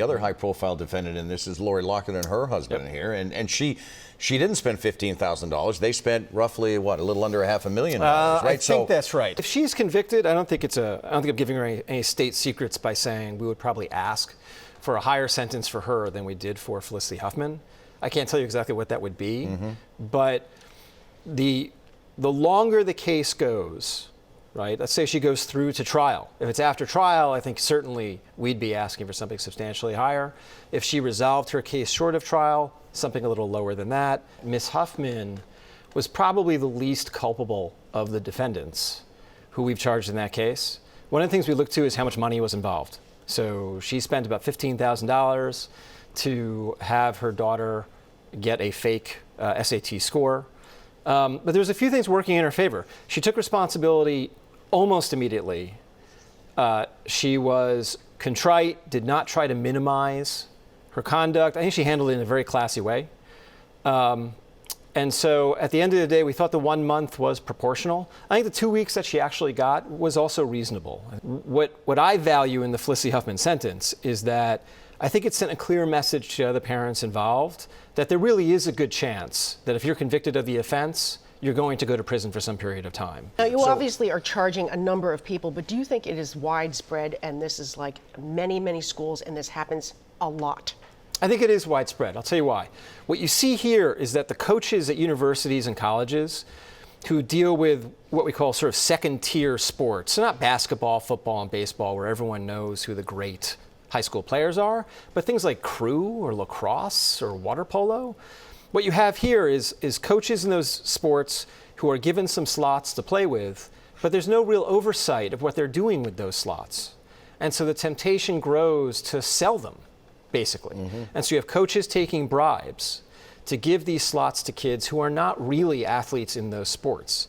The other high-profile defendant in this is Lori Loughlin and her husband here, and she didn't spend $15,000. They spent roughly a little under $500,000, right? I think that's right. If she's convicted, I don't think I'm giving her any state secrets by saying we would probably ask for a higher sentence for her than we did for Felicity Huffman. I can't tell you exactly what that would be, but the longer the case goes, right? Let's say she goes through to trial. If it's after trial, I think certainly we'd be asking for something substantially higher. If she resolved her case short of trial, something a little lower than that. Ms. Huffman was probably the least culpable of the defendants who we've charged in that case. One of the things we look to is how much money was involved. So she spent about $15,000 to have her daughter get a fake SAT score. But there was a few things working in her favor. She took responsibility almost immediately. She was contrite, did not try to minimize her conduct. I think she handled it in a very classy way. And so at the end of the day, we thought the 1 month was proportional. I think the 2 weeks that she actually got was also reasonable. What I value in the Felicity Huffman sentence is that I think it sent a clear message to other parents involved that there really is a good chance that if you're convicted of the offense, you're going to go to prison for some period of time. Now, you obviously are charging a number of people, but do you think it is widespread and this is like many, many schools and this happens a lot? I think it is widespread. I'll tell you why. What you see here is that the coaches at universities and colleges who deal with what we call sort of second-tier sports, so not basketball, football, and baseball, where everyone knows who the great high school players are, but things like crew or lacrosse or water polo. What you have here is coaches in those sports who are given some slots to play with, but there's no real oversight of what they're doing with those slots. And so the temptation grows to sell them, basically. And so you have coaches taking bribes to give these slots to kids who are not really athletes in those sports.